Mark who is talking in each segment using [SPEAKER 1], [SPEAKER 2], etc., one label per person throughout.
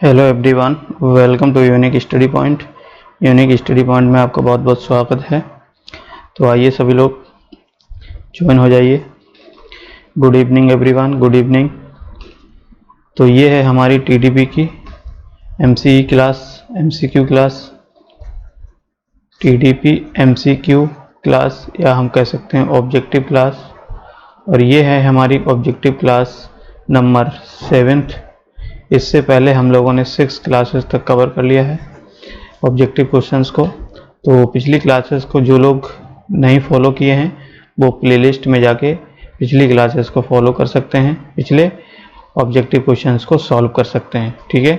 [SPEAKER 1] Hello everyone, welcome to unique study point. Unique study point में आपका बहुत बहुत स्वागत है। तो आइए सभी लोग ज्वाइन हो जाइए। Good evening everyone, good evening. तो ये है हमारी टीडीपी की MCE class, MCQ class, TDP MCQ class या हम कह सकते हैं ऑब्जेक्टिव क्लास। और ये है हमारी ऑब्जेक्टिव क्लास नंबर 7। इससे पहले हम लोगों ने 6 क्लासेस तक कवर कर लिया है ऑब्जेक्टिव क्वेश्चंस को। तो पिछली क्लासेस को जो लोग नहीं फॉलो किए हैं वो प्लेलिस्ट में जाके पिछली क्लासेस को फॉलो कर सकते हैं, पिछले ऑब्जेक्टिव क्वेश्चंस को सॉल्व कर सकते हैं। ठीक है,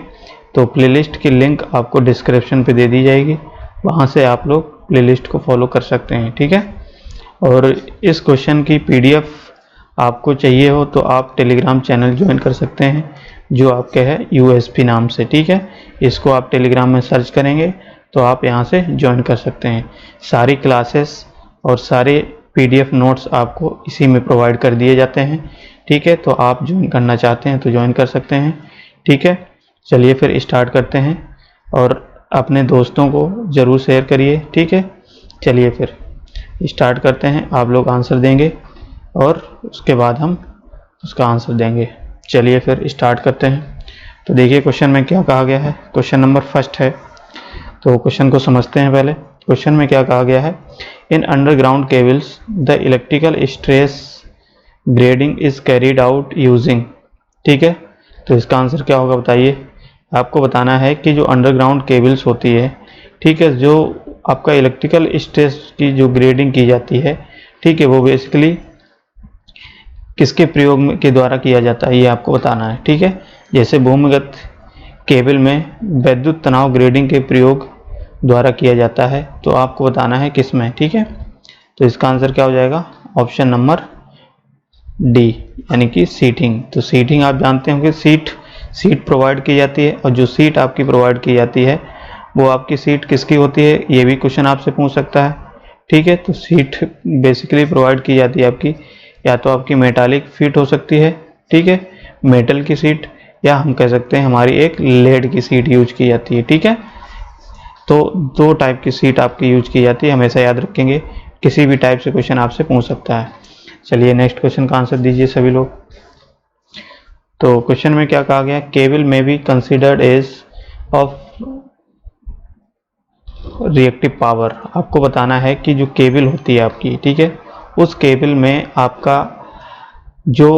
[SPEAKER 1] तो प्लेलिस्ट की लिंक आपको डिस्क्रिप्शन पे दे दी जाएगी, वहाँ से आप लोग प्लेलिस्ट को फॉलो कर सकते हैं। ठीक है, और इस क्वेश्चन की पीडीएफ आपको चाहिए हो तो आप टेलीग्राम चैनल ज्वाइन कर सकते हैं जो आपके है यूएसपी नाम से। ठीक है, इसको आप टेलीग्राम में सर्च करेंगे तो आप यहाँ से ज्वाइन कर सकते हैं। सारी क्लासेस और सारे पीडीएफ नोट्स आपको इसी में प्रोवाइड कर दिए जाते हैं। ठीक है, तो आप ज्वाइन करना चाहते हैं तो ज्वाइन कर सकते हैं। ठीक है, चलिए फिर स्टार्ट करते हैं और अपने दोस्तों को ज़रूर शेयर करिए। ठीक है, चलिए फिर स्टार्ट करते हैं। आप लोग आंसर देंगे और उसके बाद हम उसका आंसर देंगे। चलिए फिर स्टार्ट करते हैं। तो देखिए क्वेश्चन में क्या कहा गया है। क्वेश्चन नंबर 1 है, तो क्वेश्चन को समझते हैं पहले। क्वेश्चन में क्या कहा गया है, इन underground cables the electrical stress grading is carried out using. ठीक है, तो इसका आंसर क्या होगा बताइए। आपको बताना है कि जो अंडरग्राउंड केबल्स होती है, ठीक है, जो आपका इलेक्ट्रिकल स्ट्रेस की जो ग्रेडिंग की जाती है, ठीक है, वो बेसिकली किसके प्रयोग के द्वारा किया जाता है ये आपको बताना है। ठीक है, जैसे भूमिगत केबल में विद्युत तनाव ग्रेडिंग के प्रयोग द्वारा किया जाता है, तो आपको बताना है किस में। ठीक है, तो इसका आंसर क्या हो जाएगा, ऑप्शन नंबर डी, यानी कि सीटिंग। तो सीटिंग आप जानते होंगे, सीट प्रोवाइड की जाती है, और जो सीट आपकी प्रोवाइड की जाती है वो आपकी सीट किसकी होती है, ये भी क्वेश्चन आपसे पूछ सकता है। ठीक है, तो सीट बेसिकली प्रोवाइड की जाती है आपकी, या तो आपकी मेटालिक सीट हो सकती है, ठीक है, मेटल की सीट, या हम कह सकते हैं हमारी एक लेड की सीट यूज की जाती है। ठीक है, तो 2 टाइप की सीट आपकी यूज की जाती है, हमेशा याद रखेंगे, किसी भी टाइप से क्वेश्चन आपसे पूछ सकता है। चलिए नेक्स्ट क्वेश्चन का आंसर दीजिए सभी लोग। तो क्वेश्चन में क्या कहा गया, cable may be considered as of reactive power. आपको बताना है कि जो केबल होती है आपकी, ठीक है, उस केबल में आपका जो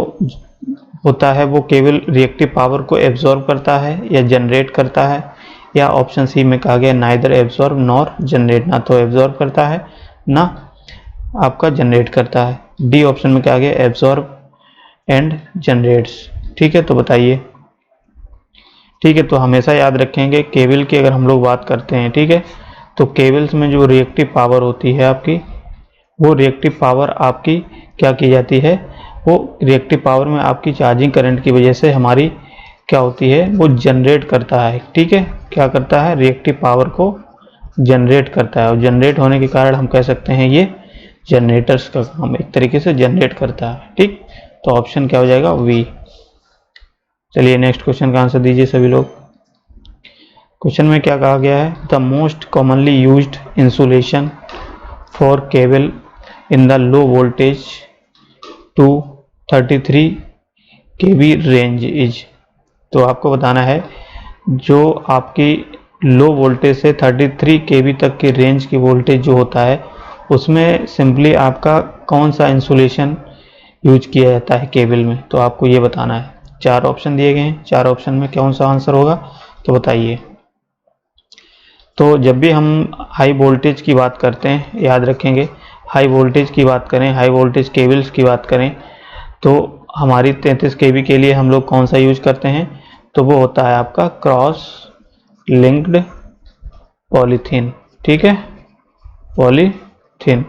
[SPEAKER 1] होता है वो केबल रिएक्टिव पावर को एब्जॉर्ब करता है या जनरेट करता है, या ऑप्शन सी में कहा गया नाइदर एब्जॉर्ब नॉर जनरेट, ना तो एब्जॉर्ब करता है ना आपका जनरेट करता है। डी ऑप्शन में कहा गया एब्जॉर्ब एंड जनरेट्स। ठीक है, तो बताइए। ठीक है, तो हमेशा याद रखेंगे केबल की अगर हम लोग बात करते हैं, ठीक है, तो केबल्स में जो रिएक्टिव पावर होती है आपकी, वो रिएक्टिव पावर आपकी क्या की जाती है, वो रिएक्टिव पावर में आपकी चार्जिंग करंट की वजह से हमारी क्या होती है, वो जनरेट करता है। ठीक है, क्या करता है, रिएक्टिव पावर को जनरेट करता है, और जनरेट होने के कारण हम कह सकते हैं ये जनरेटर्स का काम एक तरीके से जनरेट करता है। ठीक, तो ऑप्शन क्या हो जाएगा, वी। चलिए नेक्स्ट क्वेश्चन का आंसर दीजिए सभी लोग। क्वेश्चन में क्या कहा गया है, the most commonly used insulation for cable in the low voltage to 33 kV range is. तो आपको बताना है जो आपकी लो वोल्टेज से 33 kV तक की रेंज की वोल्टेज जो होता है, उसमें सिंपली आपका कौन सा इंसुलेशन यूज किया जाता है केबल में, तो आपको ये बताना है। 4 ऑप्शन दिए गए हैं, 4 ऑप्शन में कौन सा आंसर होगा, तो बताइए। तो जब भी हम हाई वोल्टेज की बात करते हैं, याद रखेंगे, हाई वोल्टेज की बात करें, हाई वोल्टेज केबल्स की बात करें, तो हमारी 33 kV के लिए हम लोग कौन सा यूज करते हैं, तो वो होता है आपका क्रॉस लिंक्ड पॉलीथीन। ठीक है, पॉलीथीन,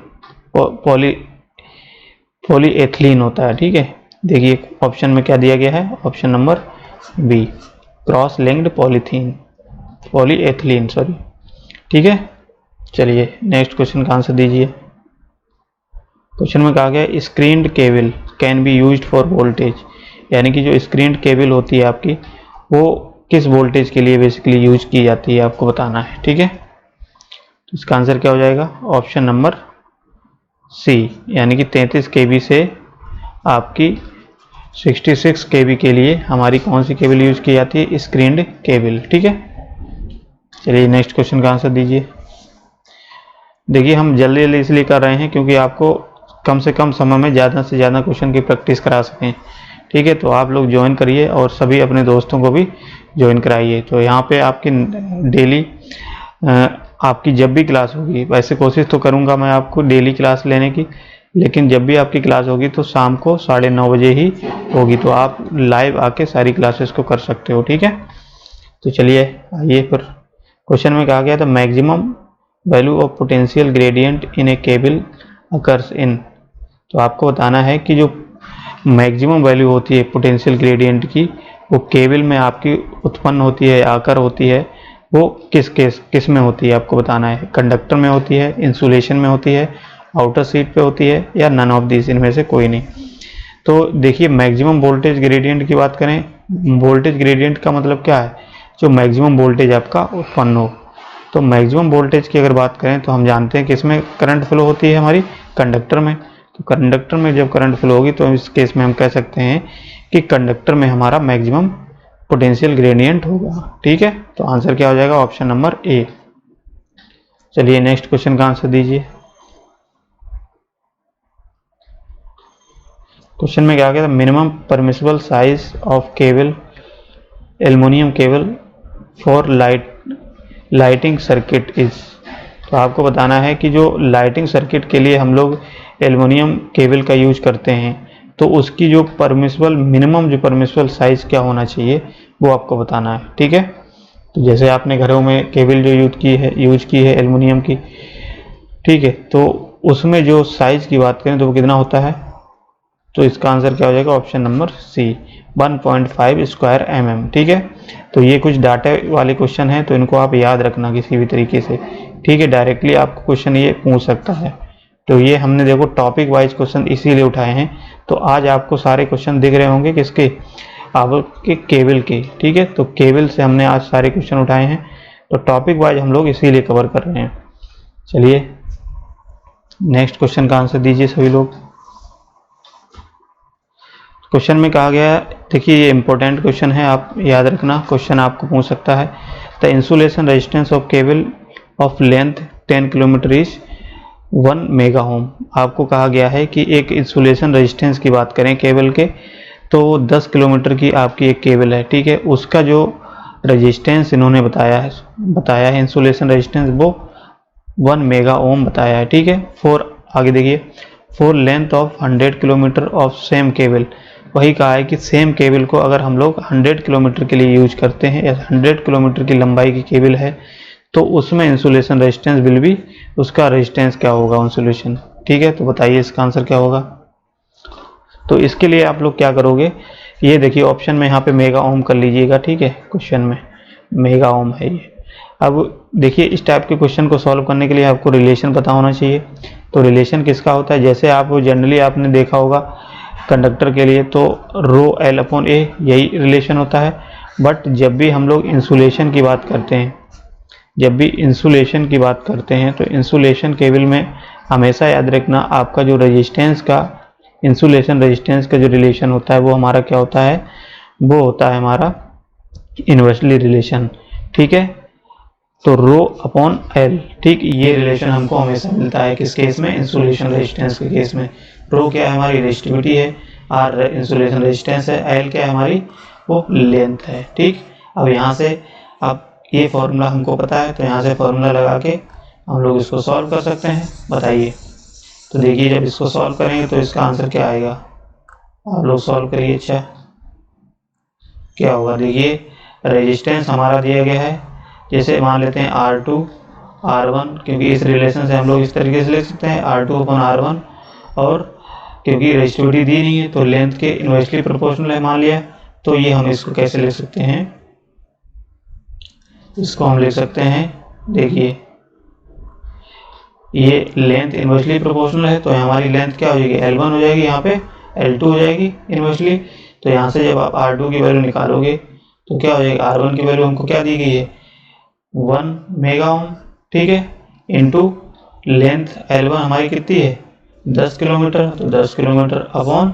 [SPEAKER 1] पॉलीएथिलीन होता है। ठीक है, देखिए ऑप्शन में क्या दिया गया है, option number B, cross linked polythene, polyethylene, sorry. ठीक है, चलिए नेक्स्ट क्वेश्चन का आंसर दीजिए। क्वेश्चन में कहा गया screened cable can be used for voltage, यानी कि जो स्क्रीन्ड केबल होती है आपकी, वो किस वोल्टेज के लिए बेसिकली यूज की जाती है आपको बताना है, ठीक है। तो इसका आंसर क्या हो जाएगा, ऑप्शन नंबर सी, यानी कि 33 kV से आपकी 66 kV के लिए हमारी कौन सी केबल यूज की जाती है, स्क्रीन्ड केबल, ठीक है। चलिए नेक्स्ट क्वेश्चन का आंसर दीजिए। देखिए हम जल्दी जल्दी इसलिए कर रहे हैं क्योंकि आपको कम से कम समय में ज़्यादा से ज़्यादा क्वेश्चन की प्रैक्टिस करा सकें, ठीक है। तो आप लोग ज्वाइन करिए और सभी अपने दोस्तों को भी ज्वाइन कराइए। तो यहाँ पे आपकी डेली आपकी जब भी क्लास होगी, वैसे कोशिश तो करूँगा मैं आपको डेली क्लास लेने की, लेकिन जब भी आपकी क्लास होगी तो शाम को 9:30 बजे ही होगी, तो आप लाइव आके सारी क्लासेस को कर सकते हो, ठीक है। तो चलिए आइए फिर क्वेश्चन में कहा गया था maximum value of potential gradient in A cable occurs in. तो आपको बताना है कि जो मैक्सिमम वैल्यू होती है पोटेंशियल ग्रेडियंट की, वो केबल में आपकी उत्पन्न होती है, आकर होती है, वो किस में होती है आपको बताना है। कंडक्टर में होती है, इंसुलेशन में होती है, आउटर शीट पे होती है, या नन ऑफ दिस, इनमें से कोई नहीं। तो देखिए मैक्सिमम वोल्टेज ग्रेडियंट की बात करें, वोल्टेज ग्रेडियंट का मतलब क्या है, जो मैक्सिमम वोल्टेज आपका उत्पन्न हो। तो मैक्सिमम वोल्टेज की अगर बात करें तो हम जानते हैं कि इसमें करंट फ्लो होती है हमारी कंडक्टर में। तो कंडक्टर में जब करंट फ्लो होगी तो इस केस में हम कह सकते हैं कि कंडक्टर में हमारा मैक्सिमम पोटेंशियल ग्रेडियंट होगा, ठीक है। तो आंसर क्या हो जाएगा, ऑप्शन नंबर ए। चलिए नेक्स्ट क्वेश्चन का आंसर दीजिए। क्वेश्चन में क्या गया था, minimum permissible size of cable, aluminium cable for lighting circuit is. तो आपको बताना है कि जो लाइटिंग सर्किट के लिए हम लोग एल्युमिनियम केबल का यूज करते हैं, तो उसकी जो परमिसिबल मिनिमम जो परमिसिबल साइज क्या होना चाहिए वो आपको बताना है, ठीक है। तो जैसे आपने घरों में केबल जो यूज की है एल्युमिनियम की, ठीक है, तो उसमें जो साइज की बात करें तो वो कितना होता है, तो इसका आंसर क्या हो जाएगा, option number C, 1.5 square mm, ठीक है। तो ये कुछ डाटा वाले क्वेश्चन हैं, तो इनको आप याद रखना किसी भी तरीके से, ठीक है। डायरेक्टली आपको क्वेश्चन ये पूछ सकता है। तो ये हमने देखो टॉपिक वाइज क्वेश्चन इसीलिए उठाए हैं। तो आज आपको सारे क्वेश्चन दिख रहे होंगे किसके, आपके केबल के, ठीक है। तो केबल से हमने आज सारे क्वेश्चन उठाए हैं, तो टॉपिक वाइज हम लोग इसीलिए कवर कर रहे हैं। चलिए नेक्स्ट क्वेश्चन का आंसर दीजिए सभी लोग। क्वेश्चन में कहा गया, देखिए ये इंपॉर्टेंट क्वेश्चन है, आप याद रखना, क्वेश्चन आपको पूछ सकता है। The insulation resistance of cable of length 10 kilometre is 1 mega ohm. आपको कहा गया है कि एक इंसुलेशन रेजिस्टेंस की बात करें केबल के, तो 10 किलोमीटर की आपकी एक केबल है, ठीक है। उसका जो रेजिस्टेंस इन्होंने बताया है इंसुलेशन रेजिस्टेंस, वो 1 मेगा ओम बताया है, ठीक है। आगे देखिए, for length of 100 kilometre of same cable, वही कहा है कि सेम केबल को अगर हम लोग 100 किलोमीटर के लिए यूज करते हैं, या 100 किलोमीटर की लंबाई की केबल है, तो उसमें इंसुलेशन रेजिस्टेंस विल भी, उसका रेजिस्टेंस क्या होगा इंसुलेशन, ठीक है। तो बताइए इसका आंसर क्या होगा। तो इसके लिए आप लोग क्या करोगे, ये देखिए ऑप्शन में यहाँ पे मेगा ओम कर लीजिएगा, ठीक है। क्वेश्चन में मेगा ओम है ये। अब देखिए इस टाइप के क्वेश्चन को सॉल्व करने के लिए आपको रिलेशन पता होना चाहिए। तो रिलेशन किसका होता है, जैसे आप जनरली आपने देखा होगा कंडक्टर के लिए तो रो एल अपॉन ए, यही रिलेशन होता है। बट जब भी हम लोग इंसुलेशन की बात करते हैं, तो इंसुलेशन केबल में हमेशा याद रखना, आपका जो रेजिस्टेंस का, इंसुलेशन रेजिस्टेंस का जो रिलेशन होता है वो हमारा क्या होता है, वो होता है हमारा इन्वर्सली रिलेशन, ठीक है। तो रो अपॉन एल, ठीक, ये रिलेशन हमको हमेशा मिलता है किस केस में, इंसुलेशन रेजिस्टेंस के केस में। रो क्या है हमारी, रेजिस्टिविटी है, आर इंसुलेशन रेजिस्टेंस है, एल क्या है हमारी, वो लेंथ है, ठीक। अब यहाँ से अब ये फॉर्मूला हमको पता है, तो यहाँ से फॉर्मूला लगा के हम लोग इसको सॉल्व कर सकते हैं, बताइए। तो देखिए जब इसको सॉल्व करेंगे तो इसका आंसर क्या आएगा, आप लोग सॉल्व करिए। अच्छा क्या होगा, देखिए रेजिस्टेंस हमारा दिया गया है, जैसे मान लेते हैं R2 R1, क्योंकि इस रिलेशन से हम लोग इस तरीके से लिख सकते हैं R2 अपॉन R1, और क्योंकि रेजिस्टिविटी दी नहीं है तो लेंथ के इनवर्सली प्रोपोर्शनल है मान लिया, तो ये हम इसको कैसे लिख सकते हैं, इसको हम लिख सकते हैं, देखिए ये लेंथ इनवर्सली प्रोपोर्शनल है, तो हमारी लेंथ क्या हो जाएगी, L1 हो जाएगी, यहाँ पे L2 हो जाएगी इनवर्सली। तो यहाँ से जब आप R2 की वैल्यू निकालोगे तो क्या हो जाएगा, R1 की वैल्यू हमको क्या दी गई है 1 मेगा ओम, ठीक है, इंटू लेंथ L1 हमारी कितनी है 10 किलोमीटर, तो 10 किलोमीटर अपॉन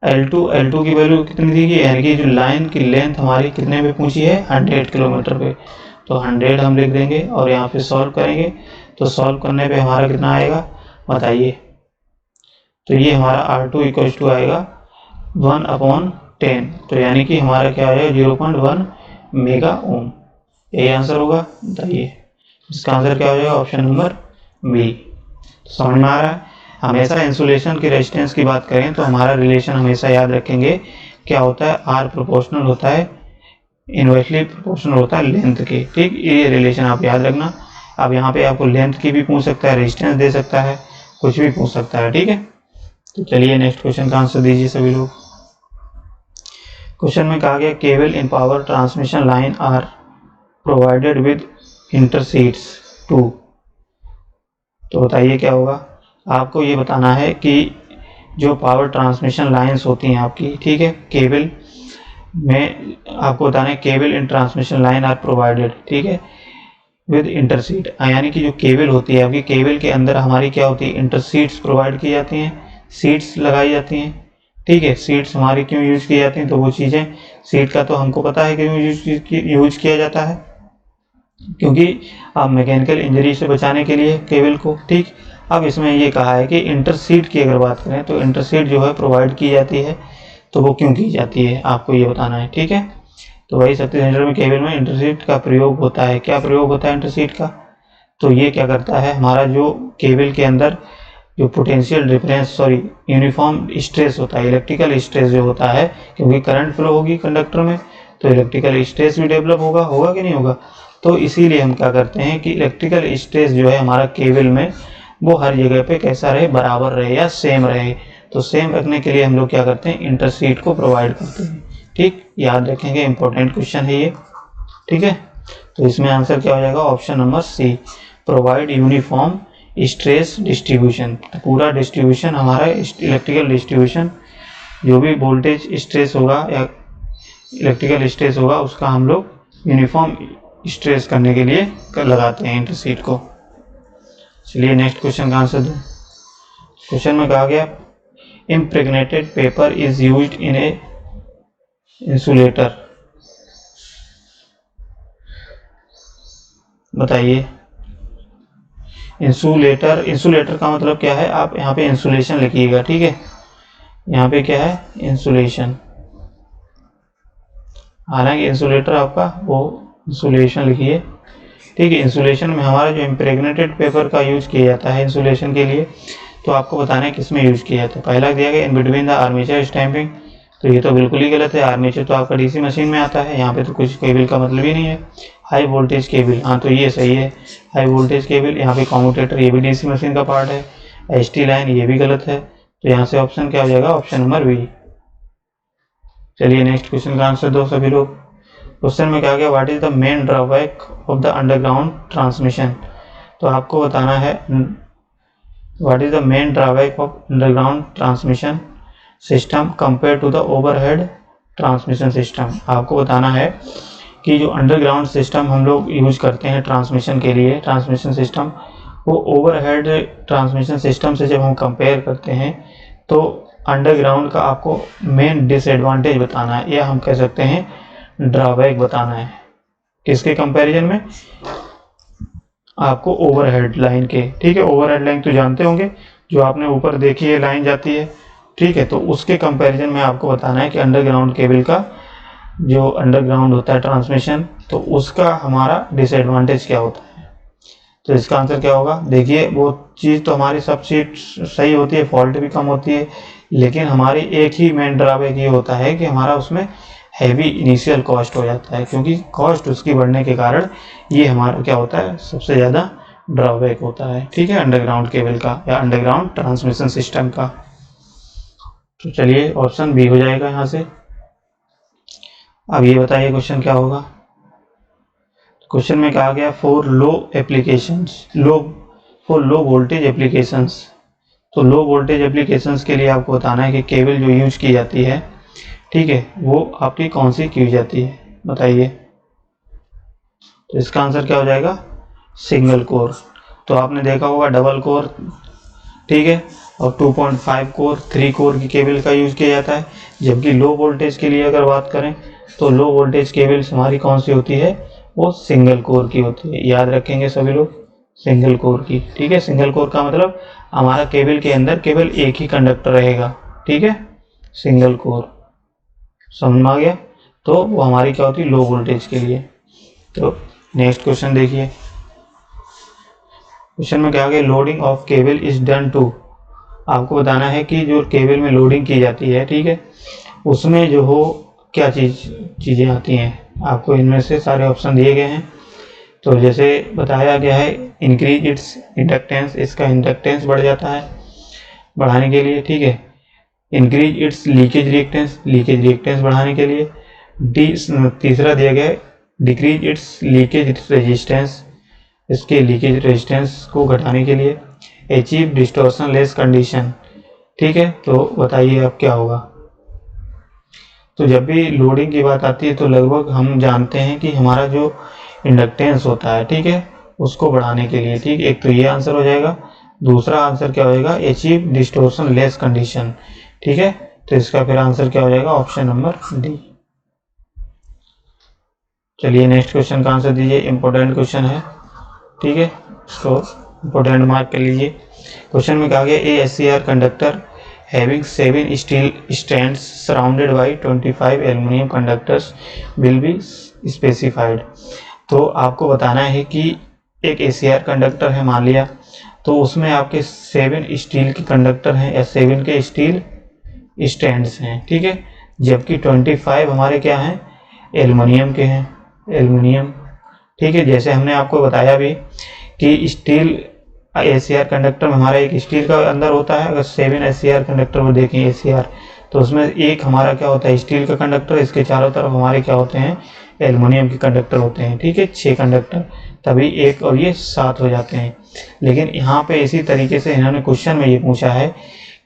[SPEAKER 1] L2 की वैल्यू कितनी दी गई, यानी कि जो लाइन की लेंथ हमारी कितने पे पहुंची है 100 किलोमीटर पे, तो 100 हम लिख देंगे और यहाँ पे सॉल्व करेंगे, तो सॉल्व करने पे हमारा कितना आएगा बताइए। तो ये हमारा R2 इक्वल टू आएगा 1/10, तो यानी कि हमारा क्या आएगा 0.1 मेगा ओम, यही आंसर होगा। बताइए इसका आंसर क्या हो जाएगा, ऑप्शन नंबर बी। तो समझ में आ रहा है। हमेशा इंसुलेशन की रेजिस्टेंस की बात करें तो हमारा रिलेशन हमेशा याद रखेंगे क्या होता है, R प्रोपोर्शनल होता है इनवर्सली प्रोपोर्शनल होता है लेंथ के, ठीक, ये रिलेशन आप याद रखना। अब यहाँ पे आपको लेंथ की भी पूछ सकता है, रेजिस्टेंस दे सकता है, कुछ भी पूछ सकता है, ठीक है। तो चलिए नेक्स्ट क्वेश्चन का आंसर दीजिए सभी लोग। क्वेश्चन में कहा गया cable in power transmission line are provided with इंटरसीड्स 2, तो बताइए क्या होगा। आपको ये बताना है कि जो पावर ट्रांसमिशन लाइंस होती हैं आपकी, ठीक है, केबल में आपको बताना है cable in transmission line are provided, ठीक है, विद इंटरसीड, यानी कि जो केबल होती है आपकी, केबल के अंदर हमारी क्या होती है इंटरसीड्स प्रोवाइड की जाती हैं, सीड्स लगाई जाती हैं, ठीक है। सीड्स हमारी क्यों यूज की जाती हैं, तो वो चीज़ें सीड का तो हमको पता है क्यों यूज किया जाता है, क्योंकि आप मैकेनिकल इंजरी से बचाने के लिए केबल को, ठीक। अब इसमें ये कहा है कि इंटरसीड की अगर बात करें तो इंटरसीड जो है प्रोवाइड की जाती है, तो वो क्यों की जाती है आपको ये बताना है, ठीक है। तो वही 36 सेंटीमीटर में केबल में इंटरसीड का प्रयोग होता है। क्या प्रयोग होता है इंटरसीड का, तो ये क्या करता है, हमारा जो केबल के अंदर जो पोटेंशियल डिफरेंस यूनिफॉर्म स्ट्रेस होता है, इलेक्ट्रिकल स्ट्रेस जो होता है, क्योंकि करंट फ्लो होगी कंडक्टर में तो इलेक्ट्रिकल स्ट्रेस भी डेवलप होगा कि नहीं होगा। तो इसीलिए हम क्या करते हैं कि इलेक्ट्रिकल स्ट्रेस जो है हमारा केबल में वो हर जगह पे कैसा रहे, बराबर रहे या सेम रहे। तो सेम रखने के लिए हम लोग क्या करते हैं इंटरसीड को प्रोवाइड करते हैं, ठीक, याद रखेंगे, इंपॉर्टेंट क्वेश्चन है ये, ठीक है। तो इसमें आंसर क्या हो जाएगा, option number C, provide uniform stress distribution. तो पूरा डिस्ट्रीब्यूशन हमारा इलेक्ट्रिकल डिस्ट्रीब्यूशन, जो भी वोल्टेज स्ट्रेस होगा या इलेक्ट्रिकल स्ट्रेस होगा उसका हम लोग यूनिफॉर्म स्ट्रेस करने के लिए लगाते हैं इंटरसीड को। चलिए नेक्स्ट क्वेश्चन का आंसर दो। क्वेश्चन में कहा गया impregnated paper is used in A insulator, बताइए। इंसुलेटर का मतलब क्या है, आप यहाँ पे इंसुलेशन लिखिएगा, ठीक है, यहाँ पे क्या है इंसुलेशन, हालांकि इंसुलेटर आपका वो इंसुलेशन लिखिए, ठीक है। इंसुलेशन में हमारा जो इम्प्रेग्नेटेड पेपर का यूज किया जाता है इंसुलेशन के लिए, तो आपको बताना है किस में यूज किया जाता है। पहला दिया गया in between the armature stamping, तो ये तो बिल्कुल ही गलत है, आर्मेचर तो आपका डीसी मशीन में आता है, यहाँ पे तो कुछ केबल का मतलब ही नहीं है। हाई वोल्टेज केबल, हाँ तो ये सही है, हाई वोल्टेज केबल, यहाँ पे कम्यूटेटर ये भी डीसी मशीन का पार्ट है, एचटी लाइन ये भी गलत है, तो यहाँ से ऑप्शन क्या हो जाएगा, ऑप्शन नंबर बी। चलिए नेक्स्ट क्वेश्चन का आंसर दो सभी लोग। क्वेश्चन में क्या गया, what is the main drawback of the underground transmission, तो आपको बताना है what is the main drawback of underground transmission system compare to the overhead transmission system. आपको बताना है कि जो अंडरग्राउंड सिस्टम हम लोग यूज करते हैं ट्रांसमिशन के लिए, ट्रांसमिशन सिस्टम, वो ओवरहेड ट्रांसमिशन सिस्टम से जब हम कंपेयर करते हैं तो अंडरग्राउंड का आपको मेन डिसएडवांटेज बताना है, या हम कह सकते हैं ड्रॉबैक बताना है। किसके कंपैरिजन में, आपको ओवरहेड लाइन के, ठीक है। ओवरहेड लाइन तो जानते होंगे, जो आपने ऊपर देखी है लाइन जाती है, ठीक है, तो उसके कंपैरिजन में आपको बताना है कि अंडरग्राउंड केबल का जो अंडरग्राउंड होता है ट्रांसमिशन, तो उसका हमारा डिसएडवांटेज क्या होता है। तो इसका आंसर क्या होगा, देखिए वो चीज़ तो हमारी सब चीज सही होती है, फॉल्ट भी कम होती है, लेकिन हमारी एक ही मेन ड्रॉबैक ये होता है कि हमारा उसमें हैवी इनिशियल कॉस्ट हो जाता है, क्योंकि कॉस्ट उसकी बढ़ने के कारण ये हमारा क्या होता है सबसे ज़्यादा ड्रॉबैक होता है, ठीक है, अंडरग्राउंड केबल का या अंडरग्राउंड ट्रांसमिशन सिस्टम का। तो चलिए ऑप्शन बी हो जाएगा यहाँ से। अब ये बताइए क्वेश्चन क्या होगा। क्वेश्चन में कहा गया फॉर लो वोल्टेज एप्लीकेशंस, तो लो वोल्टेज एप्लीकेशंस के लिए आपको बताना है कि केबल जो यूज की जाती है, ठीक है, वो आपकी कौन सी की जाती है। बताइए। तो इसका आंसर क्या हो जाएगा? Single core. तो आपने देखा होगा डबल कोर, ठीक है, और 2.5 कोर, 3 कोर की केबल का यूज किया जाता है। जबकि लो वोल्टेज के लिए अगर बात करें तो लो वोल्टेज केबल्स हमारी कौन सी होती है? वो सिंगल कोर की होती है। याद रखेंगे सभी लोग, सिंगल कोर की, ठीक है। सिंगल कोर का मतलब हमारा केबल के अंदर केवल एक ही कंडक्टर रहेगा, ठीक है, सिंगल कोर। समझ में आ गया? तो वो हमारी क्या होती है? लो वोल्टेज के लिए। तो नेक्स्ट क्वेश्चन देखिए। क्वेश्चन में क्या आ गया? Loading of cable is done to. आपको बताना है कि जो केबल में लोडिंग की जाती है, ठीक है, उसमें जो हो क्या चीज़ें आती हैं। आपको इनमें से सारे ऑप्शन दिए गए हैं। तो जैसे बताया गया है, इंक्रीज इट्स इंडक्टेंस, इसका इंडक्टेंस बढ़ जाता है बढ़ाने के लिए, ठीक है। Increase its leakage reactance, leakage reactance बढ़ाने के लिए। तीसरा दिया गया है डिक्रीज इट्स लीकेज रेजिस्टेंस, इसके लीकेज रेजिस्टेंस को घटाने के लिए। अचीव डिस्टॉर्शन लेस कंडीशन, ठीक है। तो बताइए अब क्या होगा? तो जब भी लोडिंग की बात आती है तो लगभग हम जानते हैं कि हमारा जो इंडक्टेंस होता है, ठीक है, उसको बढ़ाने के लिए, ठीक। एक तो ये आंसर हो जाएगा। दूसरा आंसर क्या हो जाएगा? अचीव डिस्टॉर्शन लेस कंडीशन, ठीक है। तो इसका फिर आंसर क्या हो जाएगा? Option number D. चलिए नेक्स्ट क्वेश्चन का आंसर दीजिए। इंपॉर्टेंट क्वेश्चन है, ठीक है, इसको इंपॉर्टेंट मार्क कर लीजिए। क्वेश्चन में कहा गया ए SCR conductor having 7 steel stands surrounded by 25 aluminium conductors will be specified. तो आपको बताना है कि एक ACR कंडक्टर है मान लिया, तो उसमें आपके 7 स्टील के कंडक्टर हैं या 7 के स्टील स्टैंड्स हैं, ठीक है। जबकि 25 हमारे क्या हैं? एल्युमिनियम के हैं, एल्युमिनियम, ठीक है। जैसे हमने आपको बताया भी कि स्टील ACR कंडक्टर में हमारा एक स्टील का अंदर होता है। अगर 7 ACR कंडक्टर वो देखें ACR, तो उसमें एक हमारा क्या होता है? स्टील का कंडक्टर। इसके चारों तरफ हमारे क्या होते हैं? एल्युमिनियम के कंडक्टर होते हैं, ठीक है, 6 कंडक्टर, तभी एक और ये 7 हो जाते हैं। लेकिन यहाँ पे इसी तरीके से इन्होंने क्वेश्चन में ये पूछा है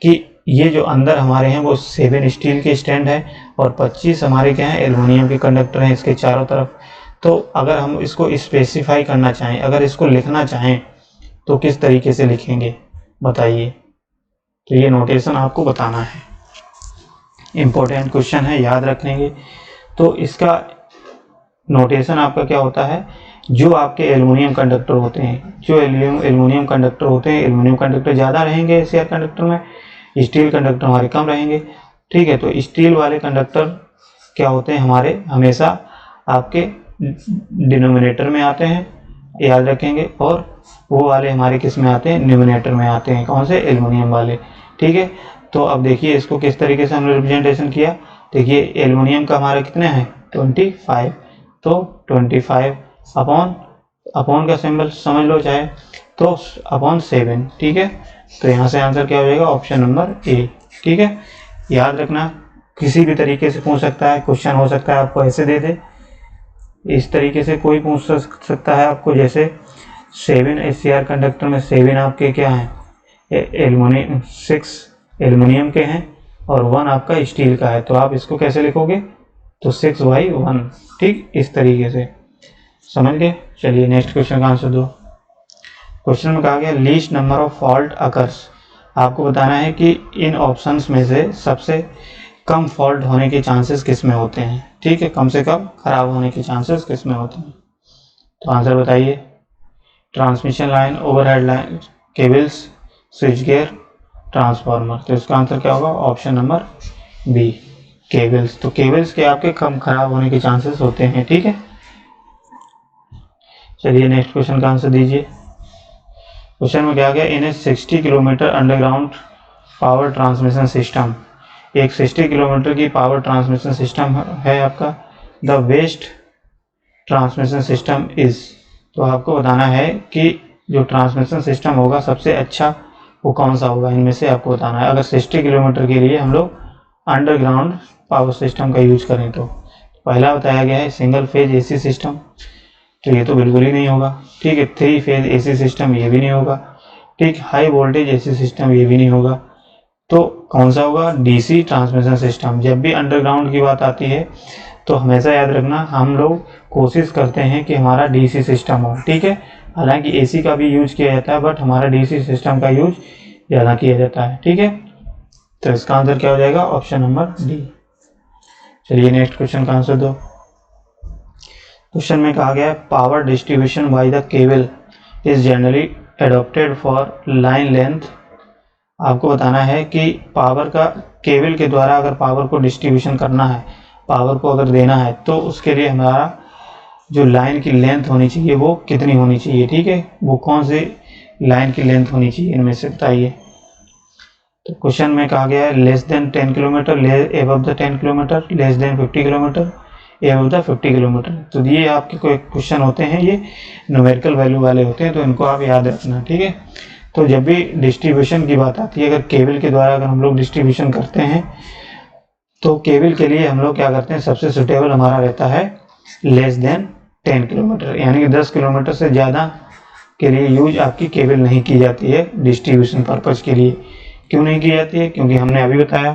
[SPEAKER 1] कि ये जो अंदर हमारे हैं वो 7 स्टील के स्टैंड है और 25 हमारे क्या हैं? एल्युमिनियम के कंडक्टर हैं इसके चारों तरफ। तो अगर हम इसको स्पेसिफाई करना चाहें, अगर इसको लिखना चाहें, तो किस तरीके से लिखेंगे बताइए। तो ये नोटेशन आपको बताना है, इंपॉर्टेंट क्वेश्चन है, याद रखेंगे। तो इसका नोटेशन आपका क्या होता है? जो आपके एल्युमिनियम कंडक्टर होते हैं, जो एल्युमिनियम कंडक्टर होते हैं, एल्युमिनियम कंडक्टर ज़्यादा रहेंगे ACR कंडक्टर में, स्टील कंडक्टर हमारे कम रहेंगे, ठीक है। तो स्टील वाले कंडक्टर क्या होते हैं हमारे? हमेशा आपके डिनोमिनेटर में आते हैं, याद रखेंगे। और वो वाले हमारे किस में आते हैं? न्यूमिनेटर में आते हैं। कौन से? एल्युमिनियम वाले, ठीक है। तो अब देखिए इसको किस तरीके से हमने रिप्रेजेंटेशन किया। देखिए एल्युमिनियम का हमारा कितना है? 25, तो 25 अपॉन का सिंबल समझ लो चाहे, तो अपॉन 7, ठीक है। तो यहाँ से आंसर क्या हो जाएगा? ऑप्शन नंबर ए, ठीक है। याद रखना, किसी भी तरीके से पूछ सकता है, क्वेश्चन हो सकता है आपको ऐसे दे दे, इस तरीके से कोई पूछ सकता है आपको। जैसे 7 ACR कंडक्टर में 7 आपके क्या हैं? एल्युमिनियम, 6 एल्युमिनियम के हैं और 1 आपका स्टील का है। तो आप इसको कैसे लिखोगे? तो 6/1, ठीक, इस तरीके से, समझ गए। चलिए नेक्स्ट क्वेश्चन का आंसर दो। क्वेश्चन में कहा गया least number of fault occurs. आपको बताना है कि इन ऑप्शंस में से सबसे कम फॉल्ट होने के चांसेस किस में होते हैं, ठीक है, कम से कम खराब होने के चांसेस किस में होते हैं। तो आंसर बताइए। Transmission line, overhead line, cables, switchgear, transformer. तो इसका आंसर क्या होगा? Option number B, cables. तो केबल्स के आपके कम खराब होने के चांसेस होते हैं, ठीक है। चलिए नेक्स्ट क्वेश्चन का आंसर दीजिए। क्वेश्चन में क्या गया? इन ए 60 kilometre underground power transmission system, एक 60 किलोमीटर की पावर ट्रांसमिशन सिस्टम है आपका। The best transmission system is. तो आपको बताना है कि जो ट्रांसमिशन सिस्टम होगा सबसे अच्छा वो कौन सा होगा, इनमें से आपको बताना है। अगर 60 किलोमीटर के लिए हम लोग अंडरग्राउंड पावर सिस्टम का यूज करें तो पहला बताया गया है सिंगल फेज AC सिस्टम, तो ये तो बिल्कुल ही नहीं होगा, ठीक है। 3 फेज AC सिस्टम, ये भी नहीं होगा, ठीक। हाई वोल्टेज AC सिस्टम, ये भी नहीं होगा। तो कौन सा होगा? DC transmission system. जब भी अंडरग्राउंड की बात आती है तो हमेशा याद रखना हम लोग कोशिश करते हैं कि हमारा डीसी सिस्टम हो, ठीक है। हालांकि एसी का भी यूज किया जाता है बट हमारा डीसी सिस्टम का यूज ज़्यादा किया जाता है, ठीक है। तो इसका आंसर क्या हो जाएगा, ऑप्शन नंबर डी। चलिए नेक्स्ट क्वेश्चन का आंसर दो। क्वेश्चन में कहा गया है power distribution by the cable is generally adopted for line length. आपको बताना है कि पावर का केबल के द्वारा अगर पावर को डिस्ट्रीब्यूशन करना है, पावर को अगर देना है, तो उसके लिए हमारा जो लाइन की लेंथ होनी चाहिए वो कितनी होनी चाहिए, ठीक है। वो कौन से लाइन की लेंथ होनी चाहिए इनमें से बताइए। तो क्वेश्चन में कहा गया है less than 10 kilometre, above the 10 kilometre, less than 50 kilometre, above the 50 kilometre. तो ये आपके कोई क्वेश्चन होते हैं, ये न्यूमेरिकल वैल्यू वाले होते हैं, तो इनको आप याद रखना, ठीक है। तो जब भी डिस्ट्रीब्यूशन की बात आती है, अगर केबल के द्वारा अगर हम लोग डिस्ट्रीब्यूशन करते हैं, तो केबल के लिए हम लोग क्या करते हैं, सबसे सुटेबल हमारा रहता है लेस देन 10 किलोमीटर, यानी कि 10 किलोमीटर से ज़्यादा के लिए यूज आपकी केबल नहीं की जाती है डिस्ट्रीब्यूशन पर्पज़ के लिए। क्यों नहीं की जाती है, क्योंकि हमने अभी बताया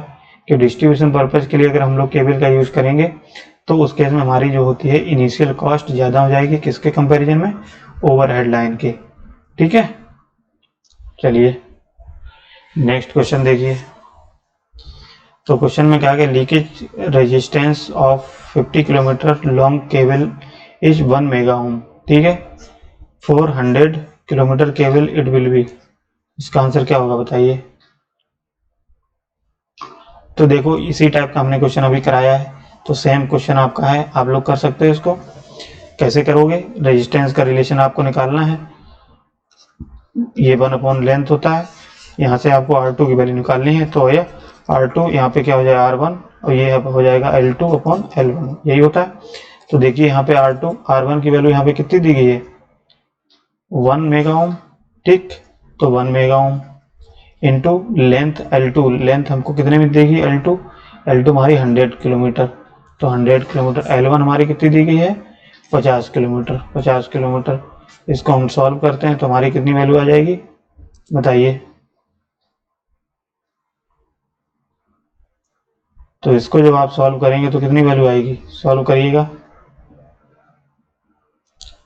[SPEAKER 1] कि डिस्ट्रीब्यूशन पर्पज़ के लिए अगर हम लोग केबल का यूज़ करेंगे तो उस केस में हमारी जो होती है इनिशियल कॉस्ट ज़्यादा हो जाएगी, किसके कंपैरिजन में, ओवरहेड लाइन के, ठीक है। चलिए नेक्स्ट क्वेश्चन देखिए। तो क्वेश्चन में क्या है, leakage resistance of 50 kilometre long cable is 1 mega ओम, ठीक है। 400 kilometre cable it will be, इसका आंसर क्या होगा बताइए। तो देखो इसी टाइप का हमने क्वेश्चन अभी कराया है, तो सेम क्वेश्चन आपका है, आप लोग कर सकते हो। इसको कैसे करोगे, रेजिस्टेंस का रिलेशन आपको निकालना है, ये 1 लेंथ होता है, यहाँ से आपको R2 की वैल्यू निकालनी है, तो ये R2 यहाँ पे क्या हो जाएगा R1 और ये हो जाएगा L2/L1, यही होता है। तो देखिए यहाँ पे R1 की वैल्यू यहाँ पे कितनी दी गई है, 1 मेगा ओम, ठीक। तो 1 mega ohm into length L2, length हमको कितने में देगी L2 हमारी 100 किलोमीटर, तो 100 किलोमीटर। L1 हमारी कितनी दी गई है 50 किलोमीटर, 50 किलोमीटर। इसको हम सॉल्व करते हैं तो हमारी कितनी वैल्यू आ जाएगी बताइए। तो इसको जब आप सॉल्व करेंगे तो कितनी वैल्यू आएगी, सॉल्व करिएगा,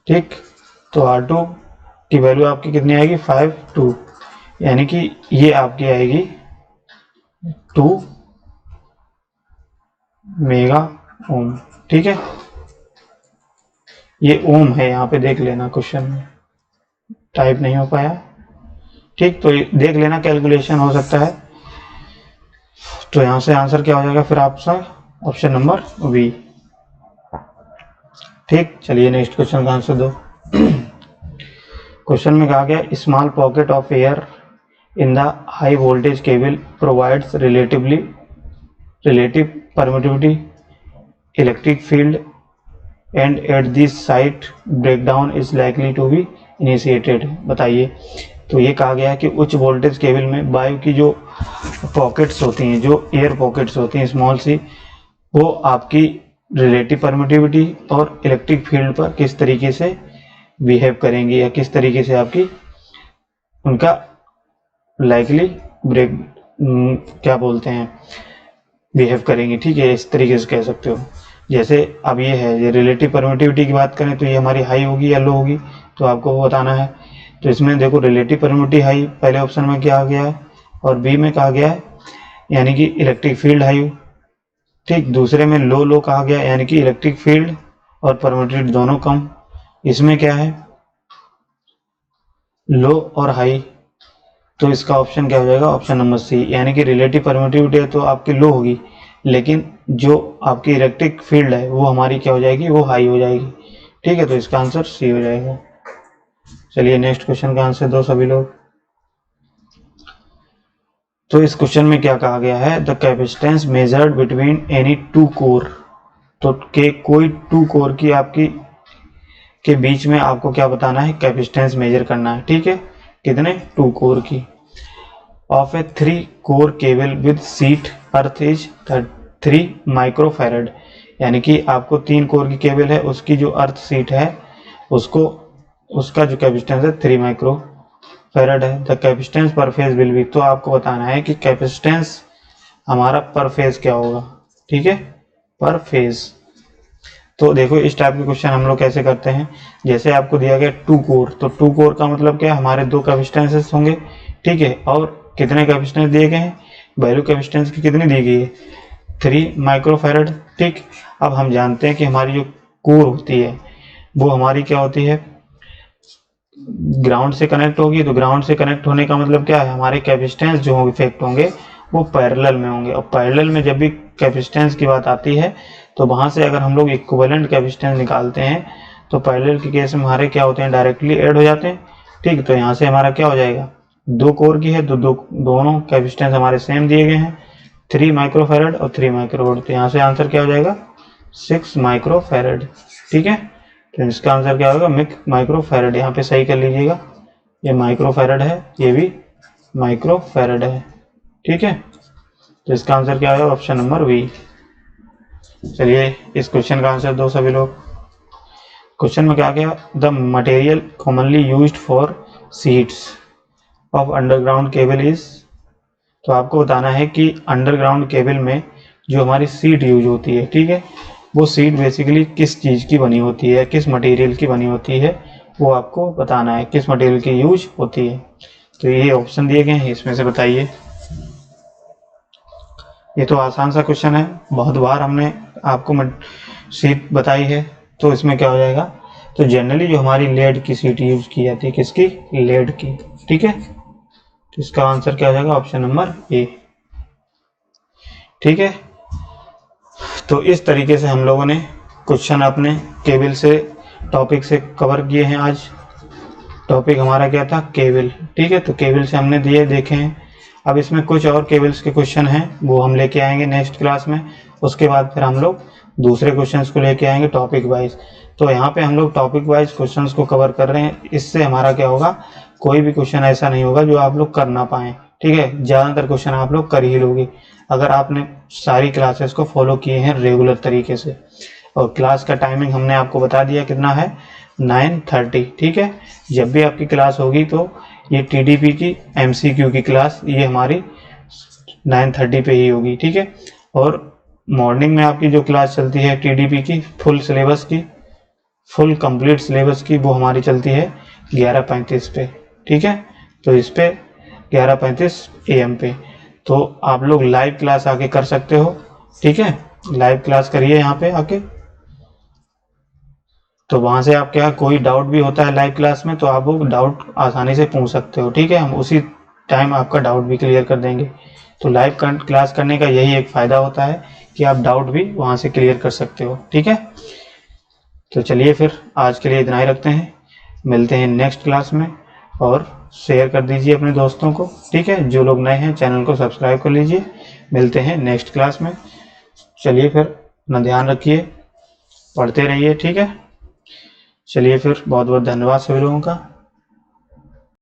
[SPEAKER 1] ठीक। तो R2 की वैल्यू आपकी कितनी आएगी 52, यानी कि ये आपकी आएगी 2 मेगा ओम, ठीक है। ये ओम है, यहाँ पे देख लेना, क्वेश्चन में टाइप नहीं हो पाया, ठीक। तो देख लेना, कैलकुलेशन हो सकता है। तो यहाँ से आंसर क्या हो जाएगा फिर आपका, ऑप्शन नंबर बी, ठीक। चलिए नेक्स्ट क्वेश्चन का आंसर दो। क्वेश्चन में कहा गया small pocket of air in the high voltage cable provides relative permittivity electric field and at this site breakdown is likely to be initiated, बताइए। तो ये कहा गया है कि उच्च वोल्टेज केबल में वायु की जो पॉकेट्स होती हैं, जो एयर पॉकेट्स होती हैं स्मॉल सी, वो आपकी रिलेटिव परमिटिविटी और इलेक्ट्रिक फील्ड पर किस तरीके से बिहेव करेंगी, या किस तरीके से आपकी उनका लाइकली ब्रेक क्या बोलते हैं बिहेव करेंगी, ठीक है। इस तरीके से कह सकते हो। जैसे अब ये है, ये रिलेटिव परमिटिविटी की बात करें तो ये हमारी हाई होगी या लो होगी, तो आपको वो बताना है। तो इसमें देखो रिलेटिव परमिटिविटी हाई पहले ऑप्शन में क्या आ गया है, और बी में कहा गया है यानी कि इलेक्ट्रिक फील्ड हाई, ठीक। दूसरे में लो कहा गया यानी कि इलेक्ट्रिक फील्ड और परमिटिविटी दोनों कम। इसमें क्या है, लो और हाई, तो इसका ऑप्शन क्या हो जाएगा, ऑप्शन नंबर सी, यानी कि रिलेटिव परमिटिविटी है तो आपकी लो होगी, लेकिन जो आपकी इलेक्ट्रिक फील्ड है वो हमारी क्या हो जाएगी, वो हाई हो जाएगी, ठीक है। तो इसका आंसर सी हो जाएगा। चलिए नेक्स्ट क्वेश्चन का आंसर दो सभी लोग। तो इस क्वेश्चन में क्या कहा गया है, the capacitance measured between any two core, तो के कोई टू कोर की आपकी के बीच में आपको क्या बताना है, कैपेसिटेंस मेजर करना है, ठीक है। कितने, 2 कोर की, of A 3 core cable with seat earth is 3 microfarad, यानी कि आपको 3 कोर की केबल है, उसकी जो अर्थ सीट है उसको, उसका जो कैपेसिटेंस है 3 माइक्रोफैरड है। द कैपेसिटेंस पर फेज विल बी, तो आपको बताना है कि कैपेसिटेंस हमारा पर फेज क्या होगा, ठीक है, पर फेज। तो देखो इस टाइप के क्वेश्चन हम लोग कैसे करते हैं, जैसे आपको दिया गया 2 कोर, तो 2 कोर का मतलब क्या है, हमारे 2 कैपेसिटेंसेस होंगे, ठीक है, और कितने कैपेसिटेंस दिए गए हैं, वैल्यू कैपेसिटेंस की कितनी दी गई है, 3 माइक्रोफैरड, ठीक। अब हम जानते हैं कि हमारी जो कोर होती है वो हमारी क्या होती है, ग्राउंड से कनेक्ट होगी, तो ग्राउंड से कनेक्ट होने का मतलब क्या है, हमारे कैपेसिटेंस जो इफेक्ट होंगे वो पैरेलल में होंगे, और पैरेलल में जब भी कैपेसिटेंस की बात आती है तो वहां से अगर हम लोग इक्विवेलेंट कैपेसिटेंस निकालते हैं तो पैरेलल के केस में हमारे क्या होते हैं, डायरेक्टली ऐड हो जाते हैं, ठीक। तो यहाँ से हमारा क्या हो जाएगा, 2 कोर की है तो दोनों कैपेसिटेंस हमारे सेम दिए गए हैं, 3 माइक्रोफैरड और 3 माइक्रोफैरड, तो यहाँ से आंसर क्या हो जाएगा, 6 माइक्रोफैरड, ठीक है। तो इसका आंसर क्या होगा, माइक्रोफैरड, यहाँ पे सही कर लीजिएगा, ये माइक्रोफैरड है, ये भी माइक्रोफैरड है, ठीक है। तो इसका आंसर क्या होगा, ऑप्शन नंबर बी। चलिए इस क्वेश्चन का आंसर दो सभी लोग। क्वेश्चन में क्या गया, the material commonly used for seats of underground cable is, तो आपको बताना है कि अंडरग्राउंड केबल में जो हमारी सीट यूज होती है, ठीक है, वो सीट बेसिकली किस चीज़ की बनी होती है, किस मटेरियल की बनी होती है, वो आपको बताना है किस मटेरियल की यूज होती है। तो ये ऑप्शन दिए गए हैं, इसमें से बताइए। ये तो आसान सा क्वेश्चन है, बहुत बार हमने आपको सीट बताई है, तो इसमें क्या हो जाएगा, तो जनरली जो हमारी लेड की सीट यूज की जाती है, किसकी, लेड की, ठीक है। तो इसका आंसर क्या हो जाएगा, ऑप्शन नंबर ए, ठीक है। तो इस तरीके से हम लोगों ने क्वेश्चन अपने केबल से टॉपिक से कवर किए हैं। आज टॉपिक हमारा क्या था, केबल, ठीक है। तो केबल से हमने दिए देखे हैं। अब इसमें कुछ और केबल्स के क्वेश्चन हैं, वो हम लेके आएंगे नेक्स्ट क्लास में। उसके बाद फिर हम लोग दूसरे क्वेश्चंस को लेके आएंगे टॉपिक वाइज। तो यहाँ पे हम लोग टॉपिक वाइज क्वेश्चंस को कवर कर रहे हैं। इससे हमारा क्या होगा, कोई भी क्वेश्चन ऐसा नहीं होगा जो आप लोग कर ना पाए, ठीक है। ज़्यादातर क्वेश्चन आप लोग कर ही लोगे अगर आपने सारी क्लासेस को फॉलो किए हैं रेगुलर तरीके से। और क्लास का टाइमिंग हमने आपको बता दिया कितना है, 9:30, ठीक है। जब भी आपकी क्लास होगी तो ये टीडीपी की एमसीक्यू की क्लास ये हमारी 9:30 पे ही होगी, ठीक है। और मॉर्निंग में आपकी जो क्लास चलती है टीडीपी की फुल सिलेबस की, फुल कंप्लीट सिलेबस की, वो हमारी चलती है 11:35 पे, ठीक है। तो इस पे 11:35 AM पे तो आप लोग लाइव क्लास आके कर सकते हो, ठीक है। लाइव क्लास करिए यहाँ पे आके, तो वहां से आप क्या, कोई डाउट भी होता है लाइव क्लास में तो आप वो डाउट आसानी से पूछ सकते हो, ठीक है। हम उसी टाइम आपका डाउट भी क्लियर कर देंगे। तो लाइव क्लास करने का यही एक फायदा होता है कि आप डाउट भी वहां से क्लियर कर सकते हो, ठीक है। तो चलिए फिर आज के लिए इतना ही रखते हैं, मिलते हैं नेक्स्ट क्लास में। और शेयर कर दीजिए अपने दोस्तों को, ठीक है। जो लोग नए हैं चैनल को सब्सक्राइब कर लीजिए। मिलते हैं नेक्स्ट क्लास में। चलिए फिर अपना ध्यान रखिए, पढ़ते रहिए, ठीक है। चलिए फिर बहुत बहुत धन्यवाद सभी लोगों का।